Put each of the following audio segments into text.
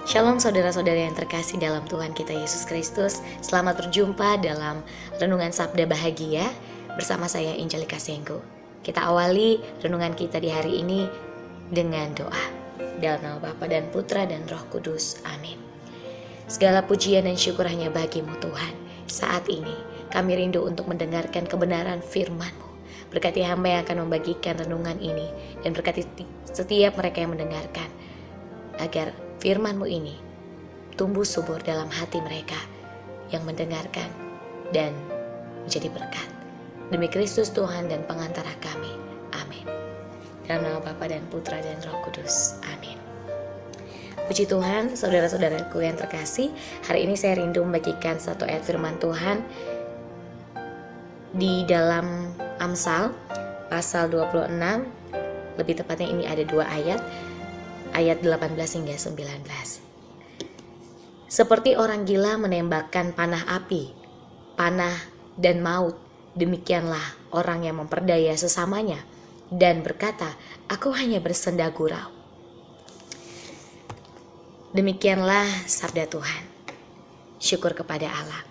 Shalom saudara-saudara yang terkasih dalam Tuhan kita Yesus Kristus. Selamat berjumpa dalam Renungan Sabda Bahagia bersama saya Angelika Sengko. Kita awali renungan kita di hari ini dengan doa. Dalam nama Bapa dan Putra dan Roh Kudus. Amin. Segala pujian dan syukur hanya bagimu Tuhan. Saat ini kami rindu untuk mendengarkan kebenaran firman-Mu. Berkati hamba yang akan membagikan renungan ini dan berkati setiap mereka yang mendengarkan, agar firman-Mu ini tumbuh subur dalam hati mereka yang mendengarkan dan menjadi berkat. Demi Kristus Tuhan dan pengantara kami. Amin. Dalam nama Bapa dan Putra dan Roh Kudus. Amin. Puji Tuhan, saudara-saudaraku yang terkasih, hari ini saya rindu membagikan satu ayat firman Tuhan di dalam Amsal pasal 26. Lebih tepatnya ini ada dua ayat 18 hingga 19. Seperti orang gila menembakkan panah api, panah dan maut, demikianlah orang yang memperdaya sesamanya dan berkata, aku hanya bersenda gurau. Demikianlah sabda Tuhan. Syukur kepada Allah.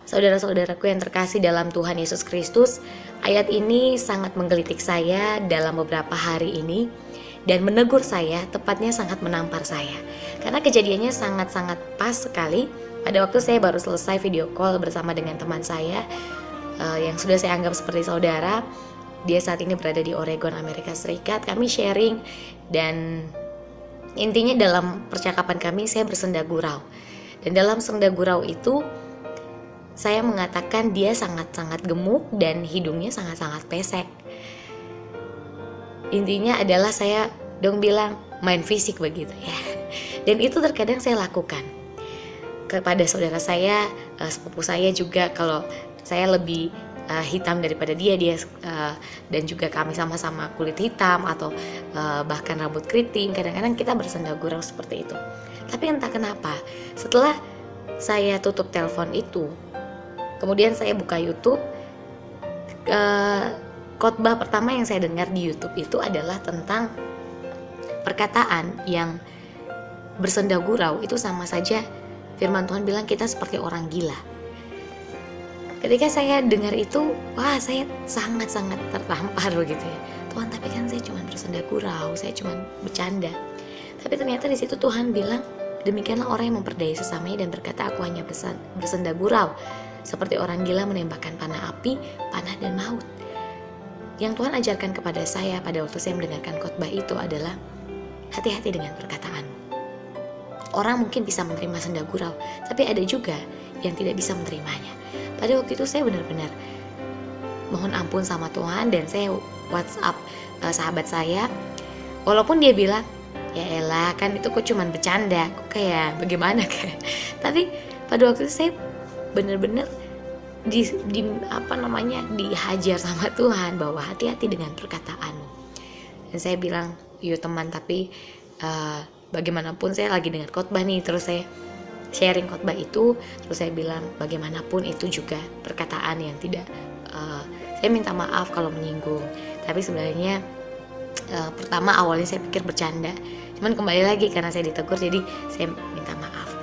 Saudara-saudaraku yang terkasih dalam Tuhan Yesus Kristus, ayat ini sangat menggelitik saya dalam beberapa hari ini dan menegur saya, tepatnya sangat menampar saya. Karena kejadiannya sangat-sangat pas sekali pada waktu saya baru selesai video call bersama dengan teman saya yang sudah saya anggap seperti saudara. Dia saat ini berada di Oregon, Amerika Serikat. Kami sharing dan intinya dalam percakapan kami saya bersenda gurau. Dan dalam senda gurau itu saya mengatakan dia sangat-sangat gemuk dan hidungnya sangat-sangat pesek. Intinya adalah saya dong bilang main fisik begitu ya. Dan itu terkadang saya lakukan kepada saudara saya, sepupu saya juga. Kalau saya lebih hitam daripada dia dan juga kami sama-sama kulit hitam atau bahkan rambut keriting, kadang-kadang kita bersenda gurau seperti itu. Tapi entah kenapa setelah saya tutup telepon itu, kemudian saya buka YouTube, khotbah pertama yang saya dengar di YouTube itu adalah tentang perkataan yang bersenda gurau itu sama saja firman Tuhan bilang kita seperti orang gila. Ketika saya dengar itu, wah saya sangat-sangat tertampar begitu ya. Tuhan, tapi kan saya cuma bersenda gurau, saya cuma bercanda. Tapi ternyata di situ Tuhan bilang, demikianlah orang yang memperdaya sesamanya dan berkata aku hanya bersenda gurau. Seperti orang gila menembakkan panah api, panah dan maut. Yang Tuhan ajarkan kepada saya pada waktu saya mendengarkan khotbah itu adalah hati-hati dengan perkataan. Orang mungkin bisa menerima senda gurau, tapi ada juga yang tidak bisa menerimanya. Pada waktu itu saya benar-benar mohon ampun sama Tuhan dan saya WhatsApp sahabat saya. Walaupun dia bilang, ya elah kan itu kok cuman bercanda, kok kayak bagaimana kayak. Tapi pada waktu itu saya benar-benar dihajar sama Tuhan bahwa hati-hati dengan perkataanmu. Dan saya bilang, yuk teman, tapi bagaimanapun saya lagi dengar khotbah nih, terus saya sharing khotbah itu, terus saya bilang bagaimanapun itu juga perkataan yang tidak saya minta maaf kalau menyinggung. Tapi sebenarnya pertama awalnya saya pikir bercanda, cuman kembali lagi karena saya ditegur jadi saya minta maaf.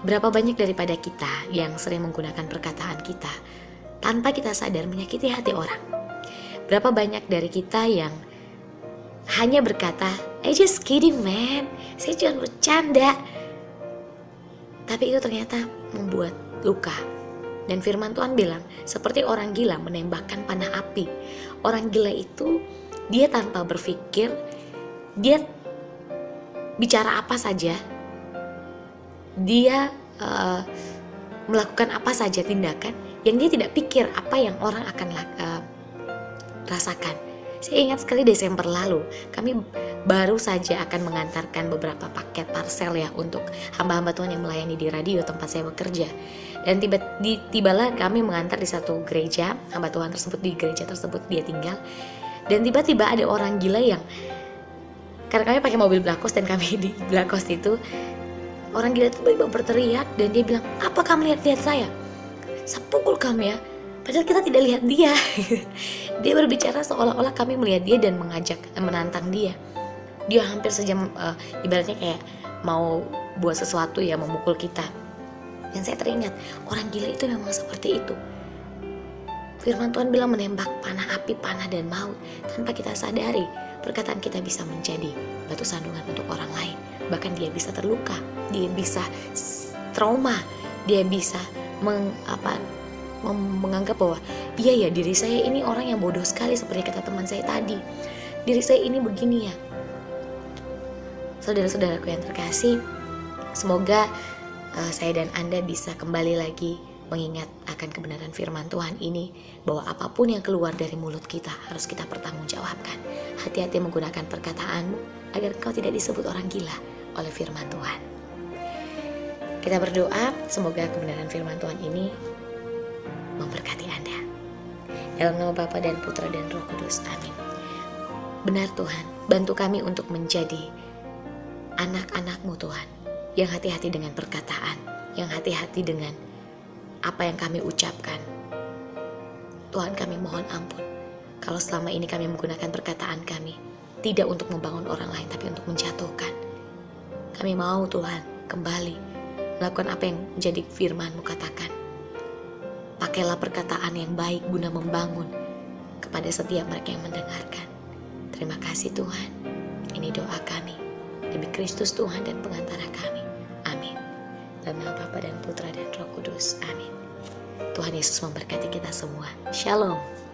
Berapa banyak daripada kita yang sering menggunakan perkataan kita tanpa kita sadar menyakiti hati orang. Berapa banyak dari kita yang hanya berkata, just kidding man, saya cuma bercanda. Tapi itu ternyata membuat luka. Dan firman Tuhan bilang, seperti orang gila menembakkan panah api. Orang gila itu, dia tanpa berpikir, dia bicara apa saja, dia melakukan apa saja tindakan yang dia tidak pikir apa yang orang akan rasakan. Saya ingat sekali Desember lalu kami baru saja akan mengantarkan beberapa paket parcel ya untuk hamba-hamba Tuhan yang melayani di radio tempat saya bekerja. Dan tibalah kami mengantar di satu gereja, hamba Tuhan tersebut di gereja tersebut dia tinggal. Dan tiba-tiba ada orang gila yang, karena kami pakai mobil Blakos dan kami di Blakos itu, orang gila itu tiba-tiba berteriak dan dia bilang, apa kamu lihat-lihat saya? Saya pukul kamu ya. Padahal kita tidak lihat dia. Dia berbicara seolah-olah kami melihat dia dan menantang dia. Dia hampir sejam, ibaratnya kayak mau buat sesuatu ya, memukul kita. Dan saya teringat, orang gila itu memang seperti itu. Firman Tuhan bilang menembak panah api, panah dan maut. Tanpa kita sadari, perkataan kita bisa menjadi batu sandungan untuk orang lain. Bahkan dia bisa terluka, dia bisa trauma, dia bisa menganggap bahwa iya ya, diri saya ini orang yang bodoh sekali, seperti kata teman saya tadi. Diri saya ini begini ya. Saudara-saudaraku yang terkasih, semoga saya dan Anda bisa kembali lagi mengingat akan kebenaran firman Tuhan ini, bahwa apapun yang keluar dari mulut kita harus kita pertanggungjawabkan. Hati-hati menggunakan perkataanmu agar engkau tidak disebut orang gila oleh firman Tuhan. Kita berdoa, semoga kebenaran firman Tuhan ini memberkati Anda. Dalam nama Bapa dan Putra dan Roh Kudus, amin. Benar Tuhan, bantu kami untuk menjadi anak-anak-Mu Tuhan, yang hati-hati dengan perkataan, yang hati-hati dengan apa yang kami ucapkan. Tuhan, kami mohon ampun kalau selama ini kami menggunakan perkataan kami tidak untuk membangun orang lain, tapi untuk menjatuhkan. Kami mau Tuhan kembali melakukan apa yang menjadi firman-Mu katakan. Pakailah perkataan yang baik guna membangun kepada setiap mereka yang mendengarkan. Terima kasih Tuhan. Ini doa kami demi Kristus Tuhan dan pengantara kami. Amin. Dalam nama Bapa dan Putra dan Roh Kudus. Amin. Tuhan Yesus memberkati kita semua. Shalom.